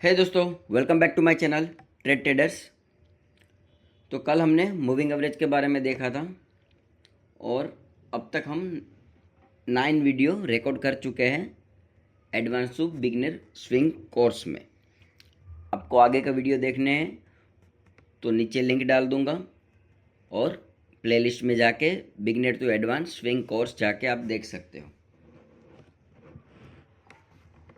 है दोस्तों, welcome back to my channel trade traders. तो कल हमने मूविंग एवरेज के बारे में देखा था और अब तक हम 9 वीडियो रिकॉर्ड कर चुके हैं advance to beginner swing course में। आपको आगे का वीडियो देखने हैं तो नीचे लिंक डाल दूंगा और प्लेलिस्ट में जाके beginner to advance swing course जाके आप देख सकते हो।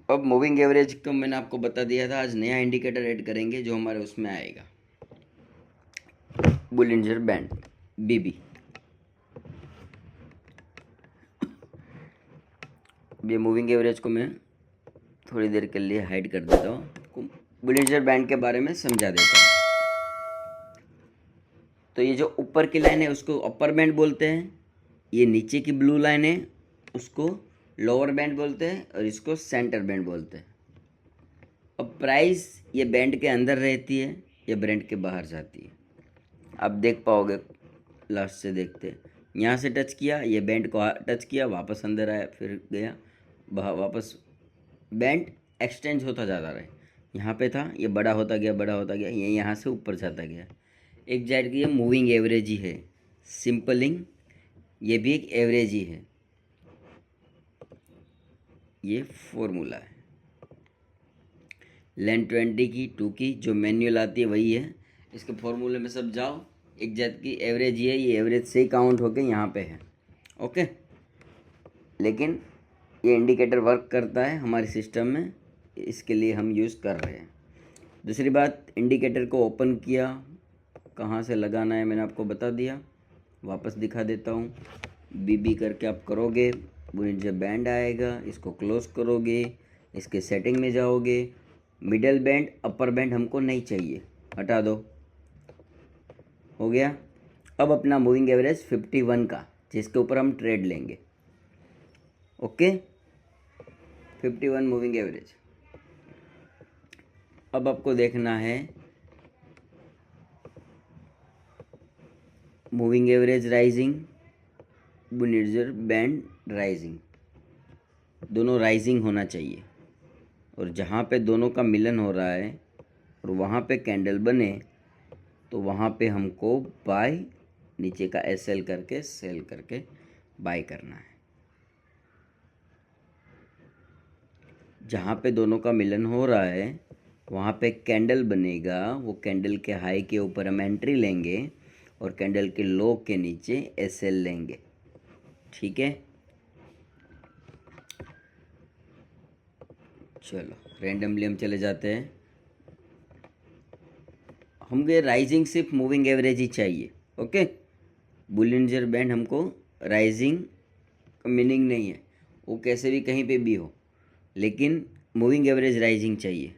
अब मूविंग एवरेज को मैंने आपको बता दिया था, आज नया इंडिकेटर ऐड करेंगे जो हमारे उसमें आएगा, बोलिंजर बैंड बीबी। ये मूविंग एवरेज को मैं थोड़ी देर के लिए हाइड कर देता हूँ, आपको बोलिंजर बैंड के बारे में समझा देता हूँ। तो ये जो ऊपर की लाइन है उसको अपर बैंड बोलते हैं, ये नीचे की ब्लू लाइन है उसको लोअर बैंड बोलते हैं और इसको सेंटर बैंड बोलते हैं। अब प्राइस ये बैंड के अंदर रहती है, ये बैंड के बाहर जाती है। आप देख पाओगे, लास्ट से देखते, यहाँ से टच किया, ये बैंड को टच किया, वापस अंदर आया, फिर गया वापस। बैंड एक्सटेंड होता जाता रहे, यहाँ पे था ये बड़ा होता गया, ये यहाँ से ऊपर जाता गया। एक जाहिर की ये मूविंग एवरेज ही है, सिंपलिंग ये भी एक एवरेज ही है। ये फॉर्मूला है लेन 20 की 2 की जो मैनुअल आती है वही है। इसके फॉर्मूले में सब जाओ, एक जात की एवरेज ही है, ये एवरेज से ही काउंट होके यहाँ पे है। ओके, लेकिन ये इंडिकेटर वर्क करता है हमारे सिस्टम में, इसके लिए हम यूज़ कर रहे हैं। दूसरी बात, इंडिकेटर को ओपन किया, कहाँ से लगाना है मैंने आपको बता दिया, वापस दिखा देता हूँ। बीबी करके आप करोगे, बोलिंजर बैंड आएगा, इसको क्लोज करोगे, इसके सेटिंग में जाओगे। मिडल बैंड अपर बैंड हमको नहीं चाहिए, हटा दो, हो गया। अब अपना मूविंग एवरेज 51 का, जिसके ऊपर हम ट्रेड लेंगे। Okay, 51 moving average. अब आपको देखना है moving average rising, Bollinger band rising, दोनों राइजिंग होना चाहिए। और जहाँ पे दोनों का मिलन हो रहा है और वहाँ पे कैंडल बने तो वहाँ पे हमको बाय, नीचे का एसएल करके सेल करके बाय करना है। जहाँ पे दोनों का मिलन हो रहा है वहाँ पे कैंडल बनेगा, वो कैंडल के हाई के ऊपर हम एंट्री लेंगे और कैंडल के लो के नीचे एसएल लेंगे। ठीक है, चलो रैंडमली हम चले जाते हैं। हमको राइजिंग सिर्फ मूविंग एवरेज ही चाहिए। ओके, बोलिंजर बैंड हमको राइजिंग का मीनिंग नहीं है, वो कैसे भी कहीं पे भी हो, लेकिन मूविंग एवरेज राइजिंग चाहिए।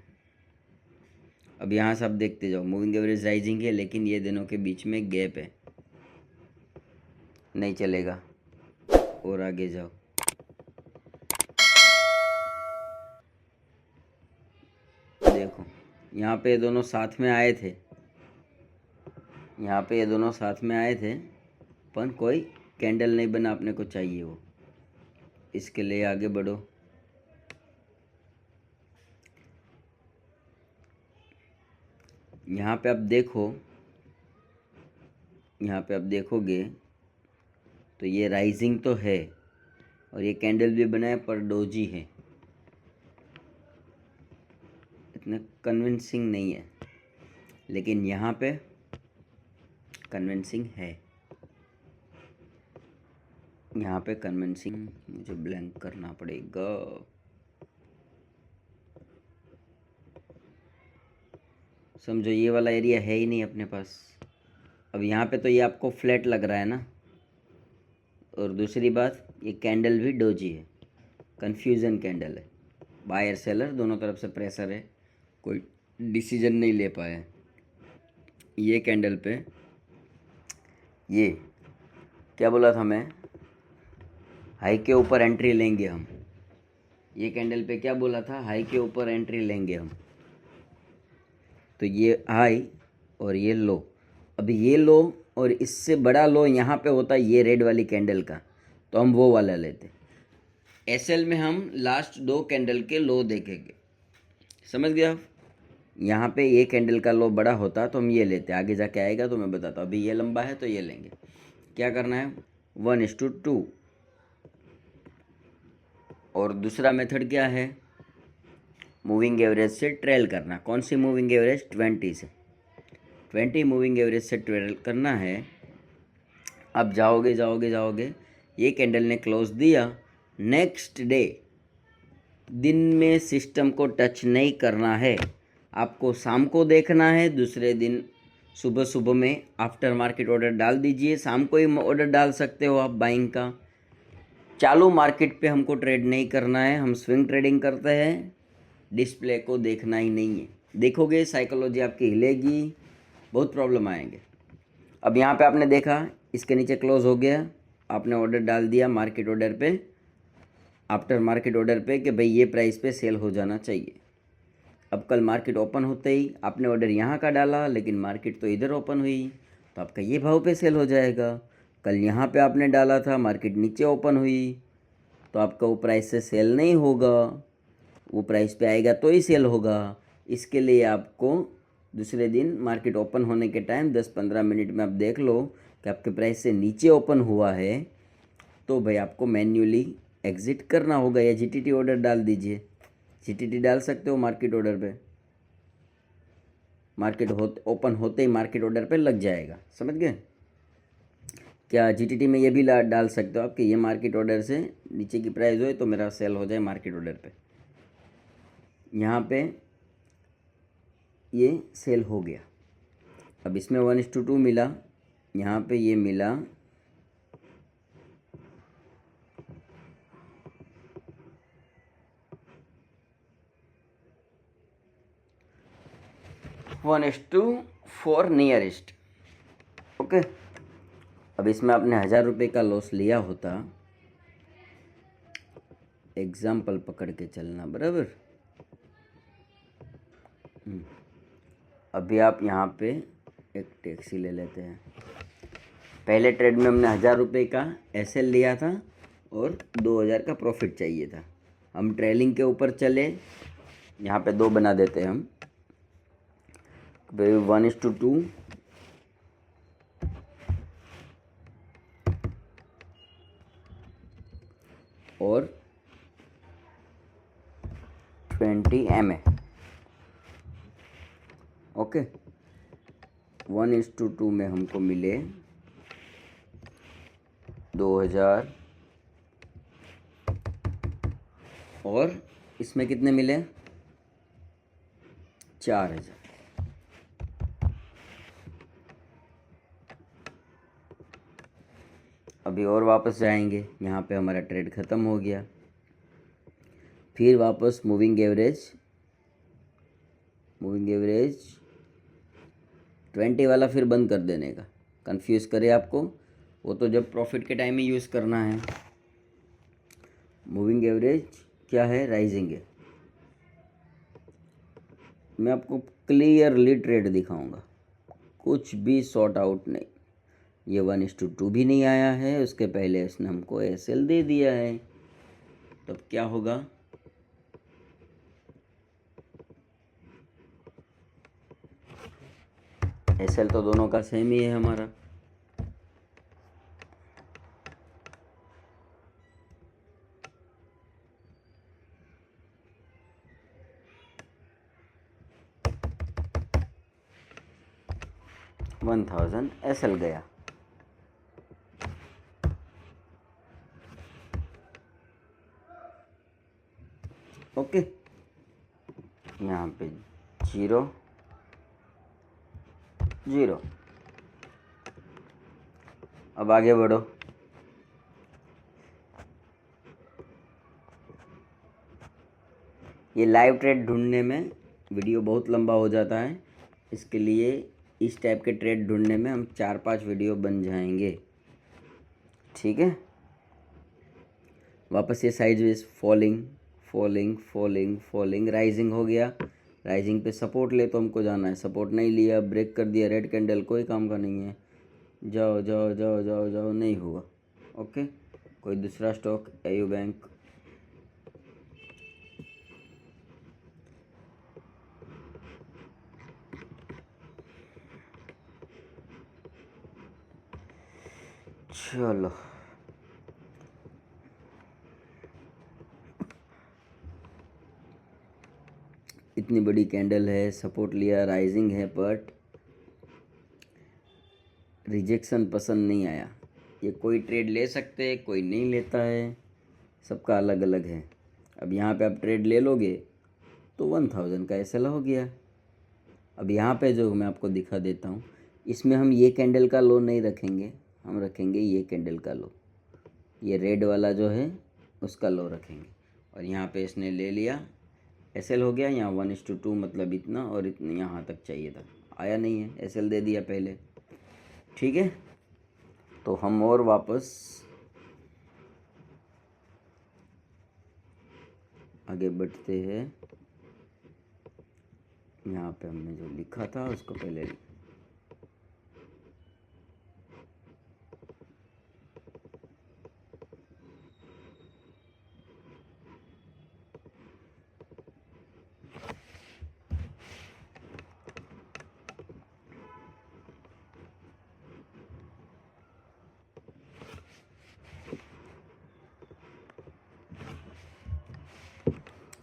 अब यहाँ से आप देखते जाओ, मूविंग एवरेज राइजिंग है लेकिन ये दोनों के बीच में गैप है, नहीं चलेगा। और आगे जाओ, देखो यहाँ पे ये दोनों साथ में आए थे, यहाँ पे ये दोनों साथ में आए थे, पर कोई कैंडल नहीं बना, अपने को चाहिए वो, इसके लिए आगे बढ़ो। यहाँ पे आप देखो, यहाँ पे आप देखोगे तो ये राइजिंग तो है और ये कैंडल भी बनाया पर डोजी है, इतना कन्विंसिंग नहीं है, लेकिन यहाँ पे कन्विंसिंग है। यहाँ पे कन्विंसिंग, मुझे ब्लैंक करना पड़ेगा। समझो ये वाला एरिया है ही नहीं अपने पास। अब यहाँ पे तो ये आपको फ्लैट लग रहा है ना, और दूसरी बात ये कैंडल भी डोजी है, कन्फ्यूज़न कैंडल है, बायर सेलर दोनों तरफ से प्रेशर है, कोई डिसीजन नहीं ले पाया। ये कैंडल पे ये क्या बोला था मैं, हाई के ऊपर एंट्री लेंगे हम। ये कैंडल पे क्या बोला था, हाई के ऊपर एंट्री लेंगे हम। तो ये हाई और ये लो, अभी ये लो और इससे बड़ा लो यहाँ पे होता है ये रेड वाली कैंडल का, तो हम वो वाला लेते। एसएल में हम लास्ट 2 कैंडल के लो देखेंगे, समझ गया। यहाँ पे ये कैंडल का लो बड़ा होता तो हम ये लेते, आगे जाके आएगा तो मैं बताता हूँ। अभी ये लंबा है तो ये लेंगे। क्या करना है, 1:2। और दूसरा मेथड क्या है, मूविंग एवरेज से ट्रेल करना। कौन सी मूविंग एवरेज, 20 से, 20 मूविंग एवरेज से ट्रेल करना है। अब जाओगे जाओगे जाओगे, ये कैंडल ने क्लोज दिया, नेक्स्ट डे दिन में सिस्टम को टच नहीं करना है, आपको शाम को देखना है। दूसरे दिन सुबह सुबह में आफ्टर मार्केट ऑर्डर डाल दीजिए, शाम को ही ऑर्डर डाल सकते हो आप बाइंग का। चालू मार्केट पे हमको ट्रेड नहीं करना है, हम स्विंग ट्रेडिंग करते हैं, डिस्प्ले को देखना ही नहीं है। देखोगे साइकोलॉजी आपकी हिलेगी, बहुत प्रॉब्लम आएंगे। अब यहाँ पे आपने देखा इसके नीचे क्लोज हो गया, आपने ऑर्डर डाल दिया मार्केट ऑर्डर पे, आफ्टर मार्केट ऑर्डर पे कि भाई ये प्राइस पे सेल हो जाना चाहिए। अब कल मार्केट ओपन होते ही आपने ऑर्डर यहाँ का डाला, लेकिन मार्केट तो इधर ओपन हुई तो आपका ये भाव पे सेल हो जाएगा। कल यहाँ पे आपने डाला था, मार्केट नीचे ओपन हुई तो आपका वो प्राइस से सेल नहीं होगा, वो प्राइस पे आएगा तो ही सेल होगा। इसके लिए आपको दूसरे दिन मार्केट ओपन होने के टाइम 10-15 मिनट में आप देख लो कि आपके प्राइस से नीचे ओपन हुआ है तो भाई आपको मैन्युअली एग्ज़िट करना होगा, या जीटीटी ऑर्डर डाल दीजिए। जीटीटी डाल सकते हो मार्केट ऑर्डर पे, मार्केट ओपन होते ही मार्केट ऑर्डर पे लग जाएगा, समझ गए। क्या जीटीटी में ये भी डाल सकते हो आप कि ये मार्केट ऑर्डर से नीचे की प्राइस हो तो मेरा सेल हो जाए मार्केट ऑर्डर पे। यहाँ पे ये सेल हो गया। अब इसमें 1:2 मिला, यहाँ पे ये मिला 1:4 नियरेस्ट। ओके, अब इसमें आपने 1000 रुपये का लॉस लिया होता, एग्जाम्पल पकड़ के चलना, बराबर। अभी आप यहाँ पे एक टैक्सी ले लेते हैं। पहले ट्रेड में हमने 1000 रुपये का एसएल लिया था और 2000 का प्रॉफिट चाहिए था। हम ट्रेलिंग के ऊपर चले, यहाँ पे 2 बना देते हैं हम, 1:2 और 20 MA। ओके, 1:2 में हमको मिले 2000 और इसमें कितने मिले, 4000। अभी और वापस जाएंगे, यहाँ पे हमारा ट्रेड ख़त्म हो गया। फिर वापस मूविंग एवरेज 20 वाला फिर बंद कर देने का, कंफ्यूज करे आपको, वो तो जब प्रॉफिट के टाइम ही यूज़ करना है। मूविंग एवरेज क्या है, राइजिंग है। मैं आपको क्लियरली ट्रेड दिखाऊंगा, कुछ भी सॉर्ट आउट नहीं। ये 1:2 भी नहीं आया है, उसके पहले इसने हमको एसएल दे दिया है, तब क्या होगा, एसएल तो दोनों का सेम ही है हमारा। $1000 एसएल गया। ओके, यहाँ पे 0 0। अब आगे बढ़ो, ये लाइव ट्रेड ढूंढने में वीडियो बहुत लंबा हो जाता है, इसके लिए इस टाइप के ट्रेड ढूंढने में हम 4-5 वीडियो बन जाएंगे, ठीक है। वापस ये sideways falling falling falling falling, rising हो गया। राइजिंग पे सपोर्ट ले तो हमको जाना है, सपोर्ट नहीं लिया, ब्रेक कर दिया, रेड कैंडल, कोई काम का नहीं है। जाओ जाओ जाओ जाओ जाओ, नहीं होगा। ओके, कोई दूसरा स्टॉक, एयू बैंक, चलो इतनी बड़ी कैंडल है, सपोर्ट लिया, राइजिंग है, बट रिजेक्शन पसंद नहीं आया। ये कोई ट्रेड ले सकते हैं, कोई नहीं लेता है, सबका अलग अलग है। अब यहाँ पे आप ट्रेड ले लोगे तो 1000 का एसएल हो गया। अब यहाँ पे जो मैं आपको दिखा देता हूँ, इसमें हम ये कैंडल का लो नहीं रखेंगे, हम रखेंगे ये कैंडल का लो, ये रेड वाला जो है उसका लो रखेंगे। और यहाँ पे इसने ले लिया, एसएल हो गया। यहाँ 1:2 मतलब इतना और इतना यहाँ तक चाहिए था, आया नहीं है, एसएल दे दिया पहले। ठीक है, तो हम और वापस आगे बढ़ते हैं। यहाँ पे हमने जो लिखा था उसको पहले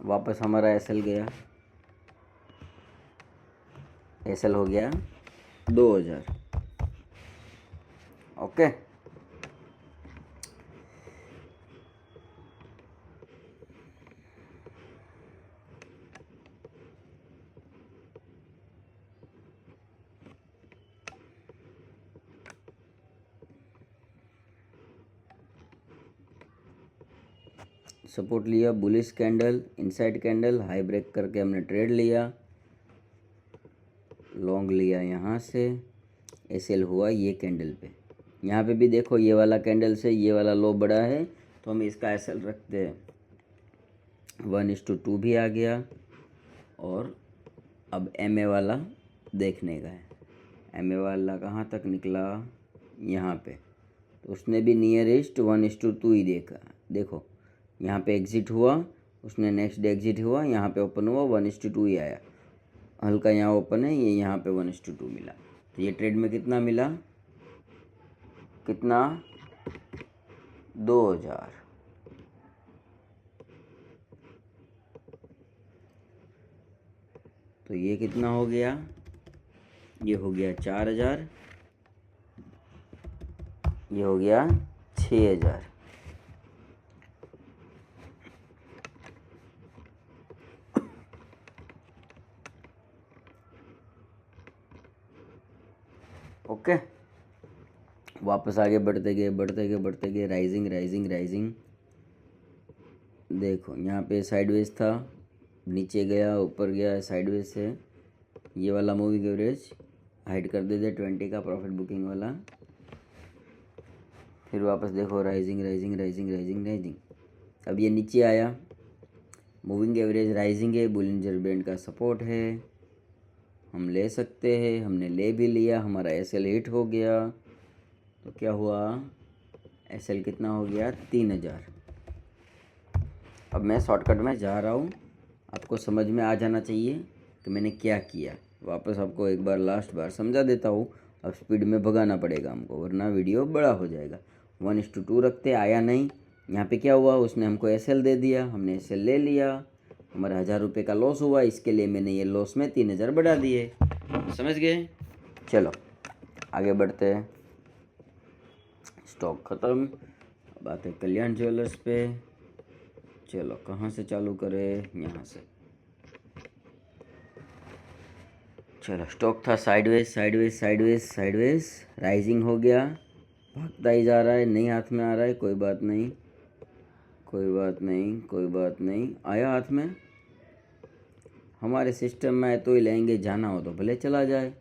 वापस हमारा एसएल गया, एसएल हो गया 2000। ओके, सपोर्ट लिया, bullish candle, inside candle, high break करके हमने ट्रेड लिया, लॉन्ग लिया यहाँ से, एसएल हुआ ये कैंडल पे। यहाँ पे भी देखो ये वाला कैंडल से ये वाला लो बड़ा है तो हम इसका एसएल रखते हैं, 1:2 भी आ गया। और अब एमए वाला देखने का है, एमए वाला कहाँ तक निकला, यहाँ पे, तो उसने भी नियरेस्ट 1:2 ही देखा। देखो यहाँ पे एग्ज़िट हुआ, उसने नेक्स्ट डे एग्ज़िट हुआ, यहाँ पे ओपन हुआ 1:2 ही आया, हल्का यहाँ ओपन है, ये यहाँ पे 1:2 मिला। तो ये ट्रेड में कितना मिला, कितना, 2000। तो ये कितना हो गया, ये हो गया 4000, ये हो गया 6000। ओके, वापस आगे बढ़ते गए बढ़ते गए बढ़ते गए, राइजिंग राइजिंग राइजिंग। देखो यहाँ पे साइडवेज था, नीचे गया, ऊपर गया, साइडवेज से ये वाला मूविंग एवरेज हाइड कर देते 20 का प्रॉफिट बुकिंग वाला। फिर वापस देखो rising rising rising rising rising. अब ये नीचे आया, मूविंग एवरेज राइजिंग है, बोलिंजर बैंड का सपोर्ट है, हम ले सकते हैं, हमने ले भी लिया, हमारा एसएल हिट हो गया। तो क्या हुआ, एसएल कितना हो गया, 3000। अब मैं शॉर्टकट में जा रहा हूँ, आपको समझ में आ जाना चाहिए कि मैंने क्या किया। वापस आपको एक बार लास्ट बार समझा देता हूँ। अब स्पीड में भगाना पड़ेगा हमको, वरना वीडियो बड़ा हो जाएगा। 1:2 रखते, आया नहीं। यहाँ पे क्या हुआ, उसने हमको एसएल दे दिया, हमने एसएल ले लिया, हमारा 1000 रुपये का लॉस हुआ, इसके लिए मैंने ये लॉस में 3000 बढ़ा दिए। समझ गए, चलो आगे बढ़ते हैं। स्टॉक ख़त्म, अब आते हैं कल्याण ज्वेलर्स पे। चलो कहाँ से चालू करें, यहाँ से। चलो स्टॉक था sideways sideways sideways sideways, rising हो गया, भागता ही जा रहा है, नहीं हाथ में आ रहा है, कोई बात नहीं कोई बात नहीं कोई बात नहीं, आया हाथ में, हमारे सिस्टम में है तो ही लेंगे, जाना हो तो भले चला जाए,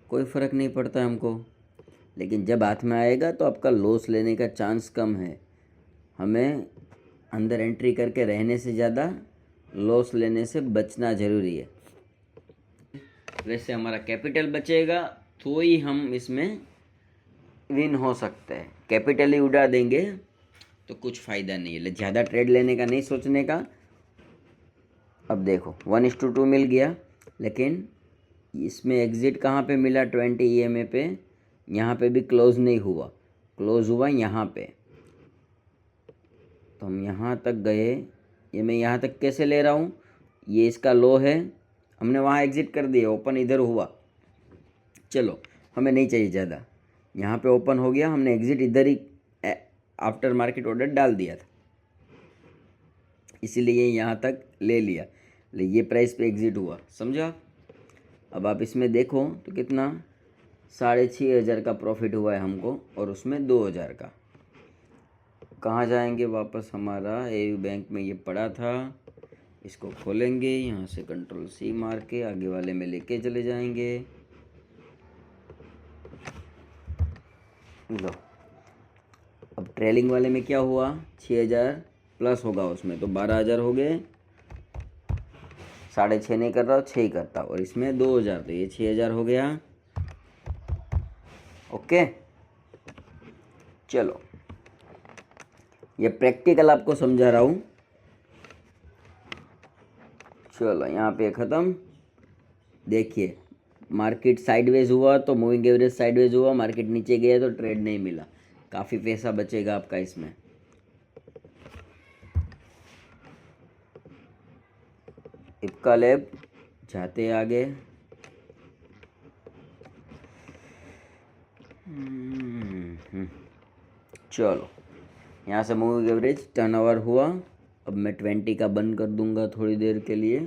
कोई फ़र्क नहीं पड़ता हमको। लेकिन जब हाथ में आएगा तो आपका लॉस लेने का चांस कम है। हमें अंदर एंट्री करके रहने से ज़्यादा लॉस लेने से बचना ज़रूरी है। वैसे हमारा कैपिटल बचेगा तो ही हम इसमें विन हो सकते हैं। कैपिटल ही उड़ा देंगे तो कुछ फ़ायदा नहीं है, ज़्यादा ट्रेड लेने का नहीं सोचने का। अब देखो 1:2 मिल गया, लेकिन इसमें एग्ज़िट कहाँ पे मिला, 20 EMA पे, यहाँ पे भी क्लोज नहीं हुआ। क्लोज हुआ यहाँ पे, तो हम यहाँ तक गए। ये मैं यहाँ तक कैसे ले रहा हूँ, ये इसका लो है, हमने वहाँ एग्ज़िट कर दिया, ओपन इधर हुआ, चलो हमें नहीं चाहिए ज़्यादा, यहाँ पे ओपन हो गया, हमने एग्ज़िट इधर ही आफ्टर मार्केट ऑर्डर डाल दिया था, इसीलिए यहाँ तक ले लिया, ये प्राइस पे एग्ज़िट हुआ, समझा आप। अब आप इसमें देखो तो कितना 6,500 का प्रॉफिट हुआ है हमको, और उसमें 2,000 का। कहाँ जाएंगे वापस, हमारा एयू बैंक में ये पड़ा था, इसको खोलेंगे, यहाँ से कंट्रोल सी मार के आगे वाले में लेके चले जाएंगे। लो, अब ट्रेलिंग वाले में क्या हुआ, 6,000 प्लस होगा उसमें, तो 12,000 हो गए, 6.5 नहीं कर रहा, 6 ही करता, और इसमें 2,000, तो ये 6,000 हो गया। ओके, चलो ये प्रैक्टिकल आपको समझा रहा हूँ। चलो यहाँ पे ख़त्म। देखिए मार्केट साइडवेज हुआ तो मूविंग एवरेज साइडवेज हुआ, मार्केट नीचे गया तो ट्रेड नहीं मिला, काफ़ी पैसा बचेगा आपका इसमें। इप्का लैब जाते आगे, चलो यहाँ से मूविंग एवरेज टर्नओवर हुआ। अब मैं 20 का बंद कर दूंगा थोड़ी देर के लिए।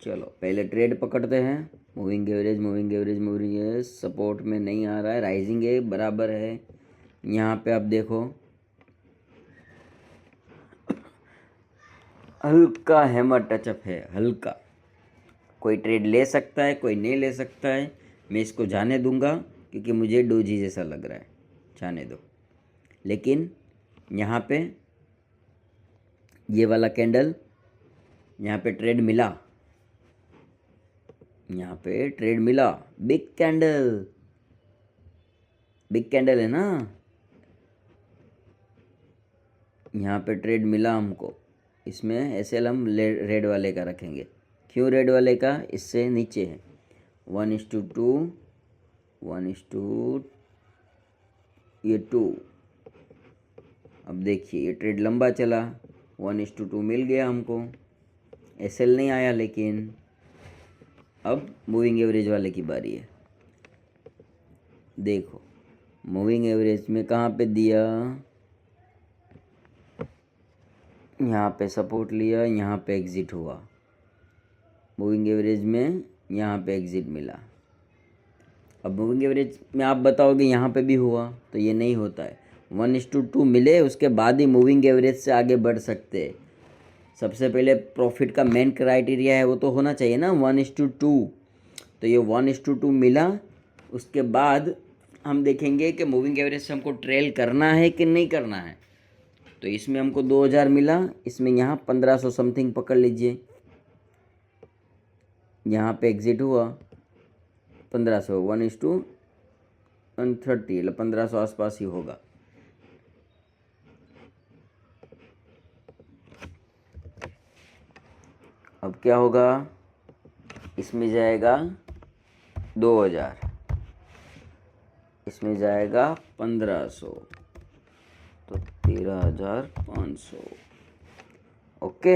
चलो पहले ट्रेड पकड़ते हैं। Moving average moving average moving average support में नहीं आ रहा है, राइजिंग है, बराबर है। यहाँ पे आप देखो हल्का हैमर टचअप है, हल्का, कोई ट्रेड ले सकता है कोई नहीं ले सकता है, मैं इसको जाने दूंगा क्योंकि मुझे डोजी जैसा लग रहा है, जाने दो। लेकिन यहाँ पे ये वाला कैंडल, यहाँ पे ट्रेड मिला, यहाँ पे ट्रेड मिला, बिग कैंडल, बिग कैंडल है ना, यहाँ पे ट्रेड मिला हमको। इसमें एसएल हम रेड वाले का रखेंगे। क्यों रेड वाले का, इससे नीचे है 1:2, 1:, ये 2। अब देखिए ये ट्रेड लंबा चला, 1:2 मिल गया हमको, एसएल नहीं आया। लेकिन अब मूविंग एवरेज वाले की बारी है। देखो मूविंग एवरेज में कहाँ पे दिया, यहाँ पे सपोर्ट लिया, यहाँ पे एग्ज़िट हुआ। मूविंग एवरेज में यहाँ पे एग्ज़िट मिला। अब मूविंग एवरेज में आप बताओगे यहाँ पे भी हुआ, तो ये नहीं होता है। 1:2 मिले उसके बाद ही मूविंग एवरेज से आगे बढ़ सकते हैं। सबसे पहले प्रॉफिट का मेन क्राइटेरिया है वो तो होना चाहिए ना 1:2। तो ये 1:2 मिला, उसके बाद हम देखेंगे कि मूविंग एवरेज से हमको ट्रेल करना है कि नहीं करना है। तो इसमें हमको 2,000 मिला, इसमें यहाँ 1,500 समथिंग पकड़ लीजिए, यहाँ पे एग्ज़िट हुआ 1,500, 1:30, 1,500 आसपास ही होगा। अब क्या होगा, इसमें जाएगा 2,000, इसमें जाएगा 1,500, तो 13,500। ओके,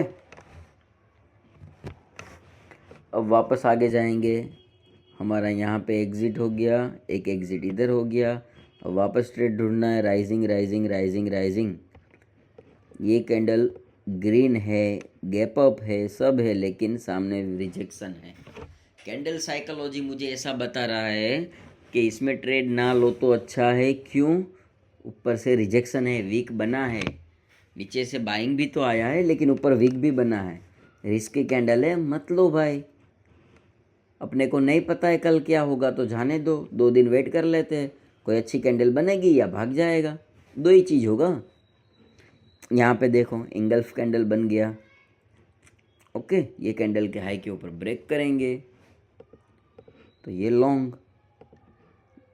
अब वापस आगे जाएंगे। हमारा यहाँ पे एग्ज़िट हो गया, एक एग्ज़िट इधर हो गया। अब वापस ट्रेड ढूंढना है, राइजिंग राइजिंग राइजिंग राइजिंग। ये कैंडल ग्रीन है, गैप अप है, सब है, लेकिन सामने रिजेक्शन है। कैंडल साइकोलॉजी मुझे ऐसा बता रहा है कि इसमें ट्रेड ना लो तो अच्छा है। क्यों, ऊपर से रिजेक्शन है, वीक बना है, नीचे से बाइंग भी तो आया है लेकिन ऊपर वीक भी बना है, रिस्की कैंडल है, मत लो भाई। अपने को नहीं पता है कल क्या होगा, तो जाने दो, 2 दिन वेट कर लेते हैं, कोई अच्छी कैंडल बनेगी या भाग जाएगा, दो ही चीज़ होगा। यहाँ पे देखो इंगल्फ कैंडल बन गया। ओके, ये कैंडल के हाई के ऊपर ब्रेक करेंगे तो ये लॉन्ग,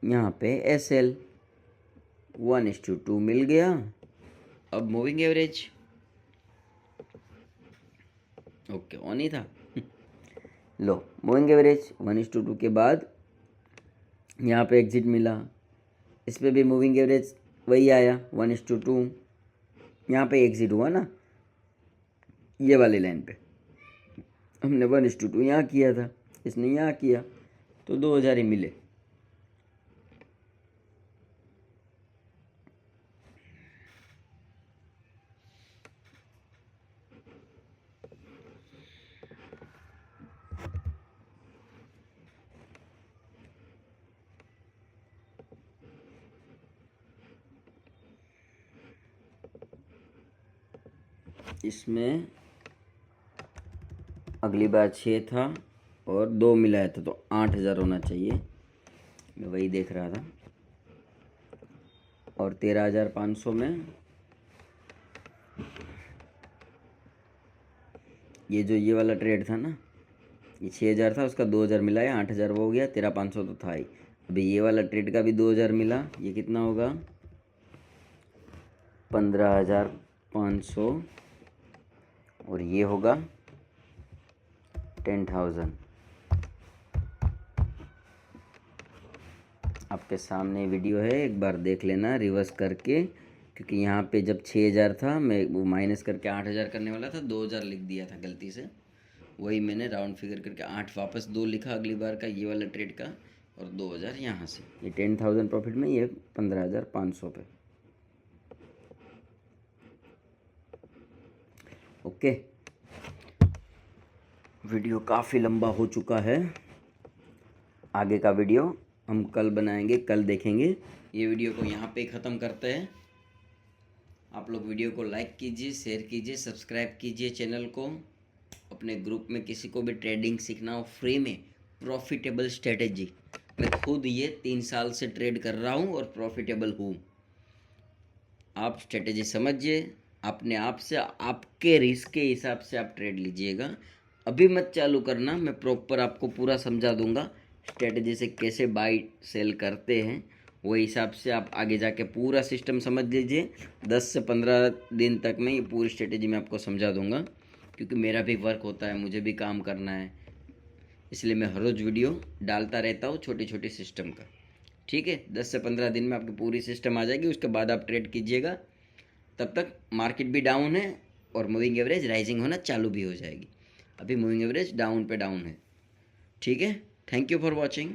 यहाँ पे एसएल 1:2 मिल गया। अब मूविंग एवरेज ओके ऑन ही था। लो मूविंग एवरेज 1:2 के बाद यहाँ पे एग्ज़िट मिला, इस पर भी मूविंग एवरेज वही आया 1:2। यहाँ पे एग्जिट हुआ ना, ये वाली लाइन पे हमने 1:2 यहाँ किया था, इसने यहाँ किया, तो 2000 ही मिले। इसमें अगली बार 6 था और 2 मिलाया था, तो 8000 होना चाहिए, मैं वही देख रहा था। और 13500 में ये जो ये वाला ट्रेड था ना, ये 6000 था, उसका 2000 मिला है, 8000 वो हो गया, 13500 तो था ही। अभी ये वाला ट्रेड का भी 2000 मिला, ये कितना होगा 15500, और ये होगा 10,000। आपके सामने वीडियो है, एक बार देख लेना रिवर्स करके, क्योंकि यहाँ पे जब 6000 था मैं वो माइनस करके 8000 करने वाला था, 2000 लिख दिया था गलती से, वही मैंने राउंड फिगर करके 8 वापस 2 लिखा अगली बार का, ये वाला ट्रेड का, और 2000 यहाँ से, ये 10,000 प्रॉफिट में, ये 15,500 पे। ओके, वीडियो काफ़ी लंबा हो चुका है, आगे का वीडियो हम कल बनाएंगे, कल देखेंगे। ये वीडियो को यहाँ पे ख़त्म करते हैं। आप लोग वीडियो को लाइक कीजिए, शेयर कीजिए, सब्सक्राइब कीजिए चैनल को। अपने ग्रुप में किसी को भी ट्रेडिंग सीखना हो फ्री में, प्रॉफिटेबल स्ट्रेटेजी, मैं खुद ये 3 साल से ट्रेड कर रहा हूँ और प्रॉफिटेबल हूँ। आप स्ट्रेटेजी समझिए, अपने आप से आपके रिस्क के हिसाब से आप ट्रेड लीजिएगा। अभी मत चालू करना, मैं प्रॉपर आपको पूरा समझा दूंगा स्ट्रेटेजी से कैसे बाई सेल करते हैं, वही हिसाब से आप आगे जाके पूरा सिस्टम समझ लीजिए। 10 से 15 दिन तक में ये पूरी स्ट्रेटेजी मैं आपको समझा दूंगा, क्योंकि मेरा भी वर्क होता है, मुझे भी काम करना है, इसलिए मैं हर रोज़ वीडियो डालता रहता हूँ छोटी छोटी सिस्टम का। ठीक है, 10 से 15 दिन में आपकी पूरी सिस्टम आ जाएगी, उसके बाद आप ट्रेड कीजिएगा। तब तक मार्केट भी डाउन है और मूविंग एवरेज राइजिंग होना चालू भी हो जाएगी। अभी मूविंग एवरेज डाउन पे डाउन है। ठीक है, थैंक यू फॉर वॉचिंग।